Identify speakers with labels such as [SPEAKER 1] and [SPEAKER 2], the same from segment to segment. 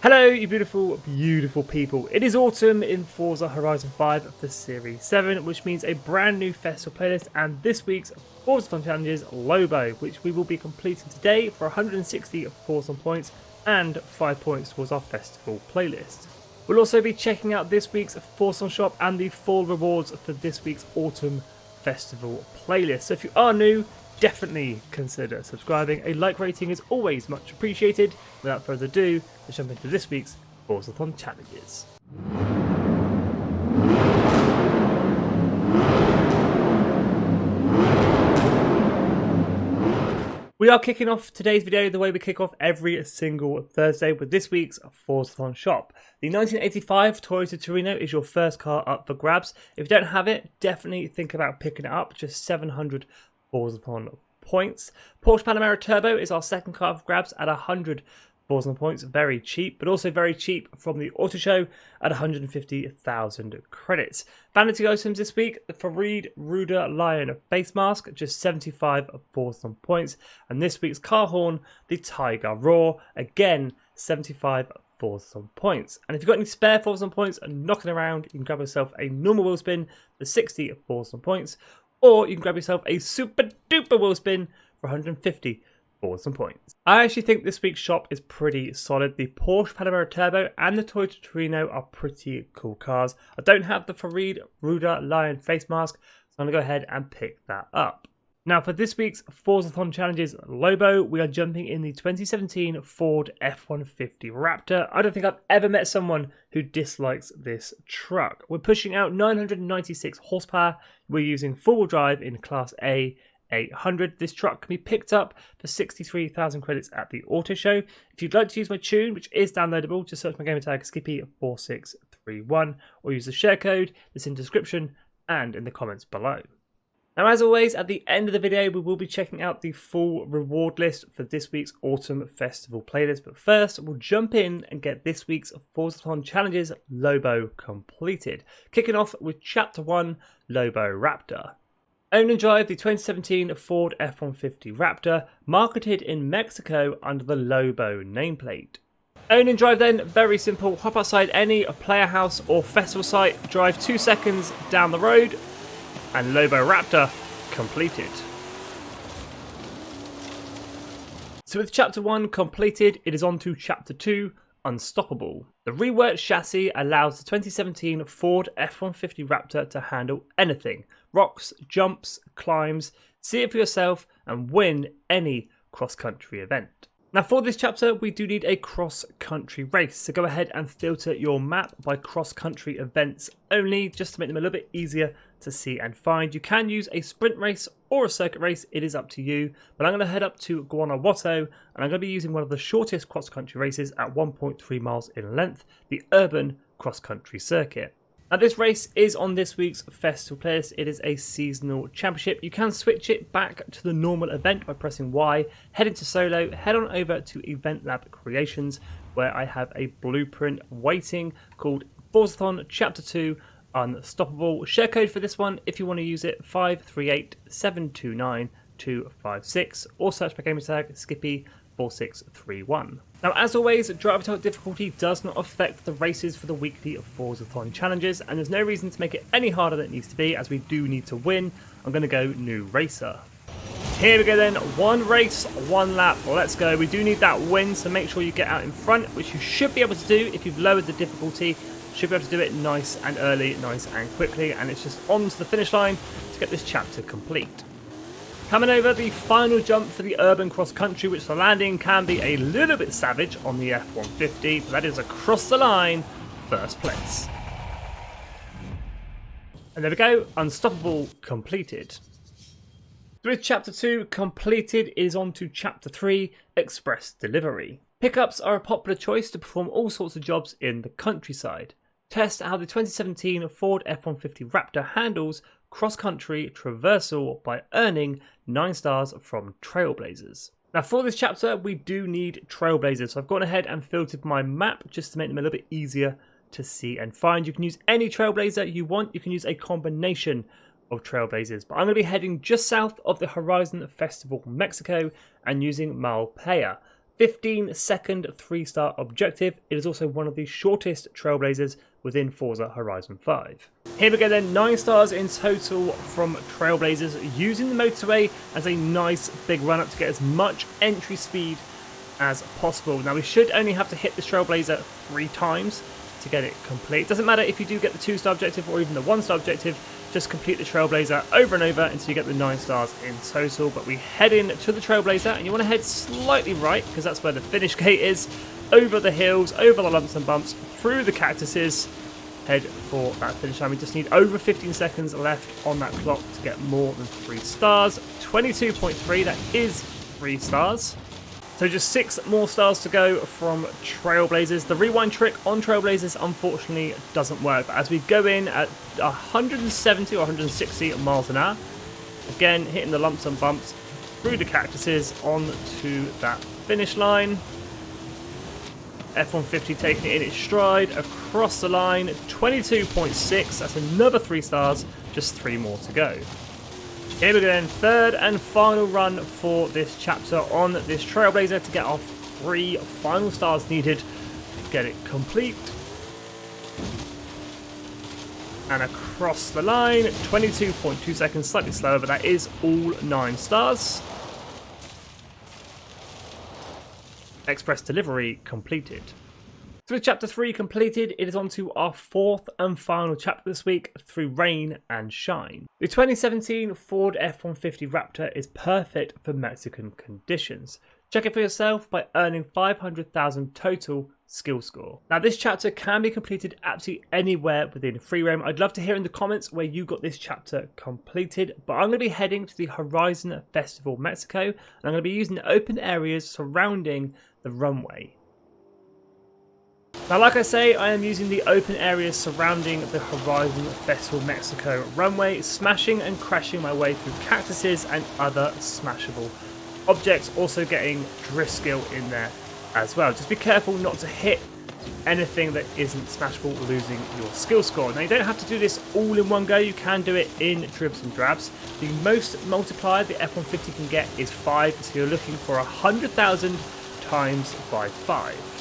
[SPEAKER 1] Hello, you beautiful, beautiful people. It is autumn in Forza Horizon 5 for Series 7, which means a brand new festival playlist and this week's Forzathon challenges Lobo, which we will be completing today for 160 Forzathon points and 5 points towards our festival playlist. We'll also be checking out this week's Forzathon Shop and the full rewards for this week's autumn festival playlist. So if you are new, definitely consider subscribing. A like rating is always much appreciated. Without further ado, let's jump into this week's Forzathon challenges. We are kicking off today's video the way we kick off every single Thursday with this week's Forzathon Shop. The 1985 Toyota Torino is your first car up for grabs. If you don't have it, definitely think about picking it up. Just 700 Forzathon points. Porsche Panamera Turbo is our second car for grabs at 100 Forzathon points. Very cheap, but also very cheap from the auto show at 150,000 credits. Vanity items this week: the Farid Ruder Lion face mask, just 75 Forzathon points, and this week's car horn, the Tiger Roar, again 75 Forzathon points. And if you've got any spare Forzathon points and knocking around, you can grab yourself a normal wheel spin for 60 Forzathon points. Or you can grab yourself a super duper wheel spin for 150 Forzathon points. I actually think this week's shop is pretty solid. The Porsche Panamera Turbo and the Toyota Torino are pretty cool cars. I don't have the Farid Ruder Lion face mask, so I'm going to go ahead and pick that up. Now for this week's Forzathon challenges Lobo, we are jumping in the 2017 Ford F-150 Raptor. I don't think I've ever met someone who dislikes this truck. We're pushing out 996 horsepower. We're using four-wheel drive in Class A 800. This truck can be picked up for 63,000 credits at the auto show. If you'd like to use my tune, which is downloadable, just search my gamer tag Skippy 4631 or use the share code that's in the description and in the comments below. Now, as always, at the end of the video, we will be checking out the full reward list for this week's Autumn Festival playlist. But first, we'll jump in and get this week's Forzathon Challenges Lobo completed. Kicking off with Chapter 1, Lobo Raptor. Own and drive the 2017 Ford F-150 Raptor, marketed in Mexico under the Lobo nameplate. Own and drive then, very simple. Hop outside any player house or festival site, drive 2 seconds down the road, and Lobo Raptor completed. So with Chapter 1 completed, it is on to Chapter 2, Unstoppable. The reworked chassis allows the 2017 Ford F-150 Raptor to handle anything: rocks, jumps, climbs. See it for yourself and win any cross-country event. Now for this chapter, we do need a cross-country race, so go ahead and filter your map by cross-country events only, just to make them a little bit easier to see and find. You can use a sprint race or a circuit race, it is up to you, but I'm going to head up to Guanajuato and I'm going to be using one of the shortest cross-country races at 1.3 miles in length, the Urban Cross-Country Circuit. Now this race is on this week's festival playlist. It is a seasonal championship. You can switch it back to the normal event by pressing Y, head into solo, head on over to Event Lab Creations, where I have a blueprint waiting called Forzathon Chapter 2 Unstoppable. Share code for this one, if you want to use it, 538729256, or search my gamer tag Skippy 4631. Now, as always, driver type difficulty does not affect the races for the weekly Forzathon challenges, and there's no reason to make it any harder than it needs to be, as we do need to win. I'm going to go New Racer. Here we go then, one race, one lap, let's go. We do need that win, so make sure you get out in front, which you should be able to do if you've lowered the difficulty. Should be able to do it nice and early, nice and quickly, and it's just on to the finish line to get this chapter complete. Coming over the final jump for the Urban Cross Country, which the landing can be a little bit savage on the F-150, but that is across the line, first place. And there we go, Unstoppable completed. So with Chapter 2 completed, it is on to Chapter 3, Express Delivery. Pickups are a popular choice to perform all sorts of jobs in the countryside. Test how the 2017 Ford F-150 Raptor handles cross-country traversal by earning 9 stars from Trailblazers. Now for this chapter, we do need Trailblazers, so I've gone ahead and filtered my map just to make them a little bit easier to see and find. You can use any Trailblazer you want, you can use a combination of Trailblazers, but I'm going to be heading just south of the Horizon Festival, Mexico, and using Malpais. 15-second 3-star objective. It is also one of the shortest Trailblazers within Forza Horizon 5. Here we go then, 9 stars in total from Trailblazers, using the motorway as a nice big run up to get as much entry speed as possible. Now we should only have to hit this Trailblazer 3 times to get it complete. Doesn't matter if you do get the 2-star objective or even the 1-star objective, just complete the Trailblazer over and over until you get the 9 stars in total. But we head in to the Trailblazer, and you want to head slightly right because that's where the finish gate is. Over the hills, over the lumps and bumps, through the cactuses, head for that finish line. We just need over 15 seconds left on that clock to get more than 3 stars. 22.3, that is 3 stars. So just 6 more stars to go from Trailblazers. The rewind trick on Trailblazers unfortunately doesn't work, but as we go in at 170 or 160 miles an hour, again hitting the lumps and bumps through the cactuses onto that finish line. F-150 taking it in its stride across the line. 22.6, that's another 3 stars, just 3 more to go. Here we go then, third and final run for this chapter on this Trailblazer to get our 3 final stars needed to get it complete. And across the line, 22.2 seconds, slightly slower, but that is all 9 stars. Express delivery completed. So with chapter 3 completed, it is on to our 4th and final chapter this week, through rain and shine. The 2017 Ford F-150 Raptor is perfect for Mexican conditions. Check it for yourself by earning 500,000 total skill score. Now this chapter can be completed absolutely anywhere within free roam. I'd love to hear in the comments where you got this chapter completed, but I'm going to be heading to the Horizon Festival Mexico, and I'm going to be using the open areas surrounding the runway. Now like I say, I am using the open areas surrounding the Horizon Festival Mexico runway, smashing and crashing my way through cactuses and other smashable objects, also getting drift skill in there as well. Just be careful not to hit anything that isn't smashable, losing your skill score. Now you don't have to do this all in one go, you can do it in dribs and drabs. The most multiplier the F-150 can get is 5, so you're looking for 100,000 times by 5.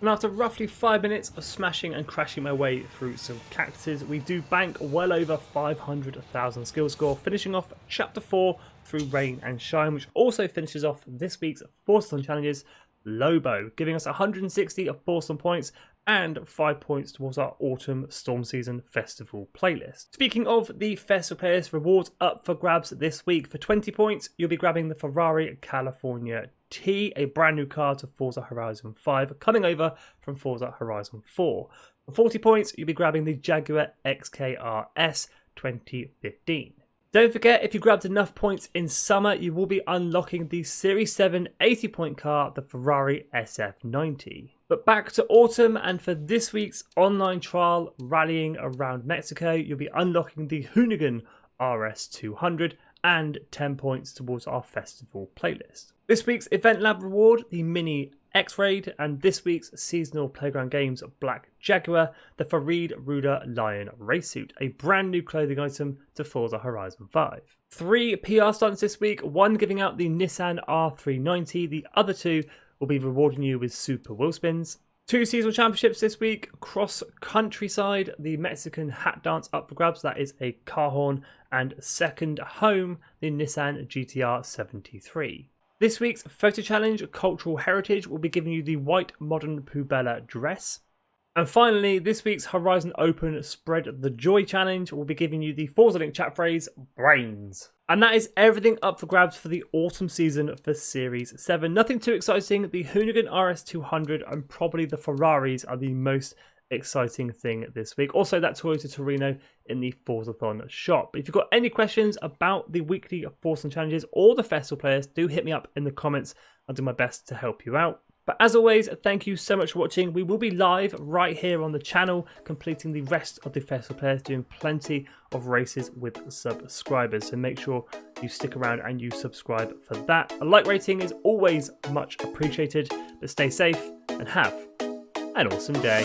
[SPEAKER 1] And after roughly 5 minutes of smashing and crashing my way through some cactuses, we do bank well over 500,000 skill score, finishing off chapter 4 through rain and shine, which also finishes off this week's Forzathon challenges, Lobo, giving us 160 of Forzathon points and 5 points towards our Autumn Storm Season Festival playlist. Speaking of the Festival playlist, rewards up for grabs this week. For 20 points, you'll be grabbing the Ferrari California T, a brand new car to Forza Horizon 5, coming over from Forza Horizon 4. For 40 points, you'll be grabbing the Jaguar XKRS 2015. Don't forget, if you grabbed enough points in summer, you will be unlocking the Series 7 80-point car, the Ferrari SF90. But back to autumn, and for this week's online trial rallying around Mexico, you'll be unlocking the Hoonigan RS200 and 10 points towards our festival playlist. This week's Event Lab reward, the Mini X-Raid, and this week's Seasonal Playground Games Black Jaguar, the Farid Ruda Lion Racesuit, a brand new clothing item to Forza Horizon 5. 3 PR stunts this week, one giving out the Nissan R390, the other 2 will be rewarding you with super wheel spins. 2 seasonal championships this week, cross countryside, the Mexican hat dance up for grabs, that is a car horn, and second home, the Nissan GTR 73. This week's photo challenge, Cultural Heritage, will be giving you the white modern Pubella dress. And finally, this week's Horizon Open Spread the Joy challenge will be giving you the Forza Link chat phrase, Brains. And that is everything up for grabs for the autumn season for Series 7. Nothing too exciting. The Hoonigan RS200 and probably the Ferraris are the most exciting thing this week. Also that Toyota Torino in the Forzathon shop. But if you've got any questions about the weekly Forzathon challenges or the festival players, do hit me up in the comments. I'll do my best to help you out. But as always, thank you so much for watching. We will be live right here on the channel, completing the rest of the festival players, doing plenty of races with subscribers. So make sure you stick around and you subscribe for that. A like rating is always much appreciated, but stay safe and have an awesome day.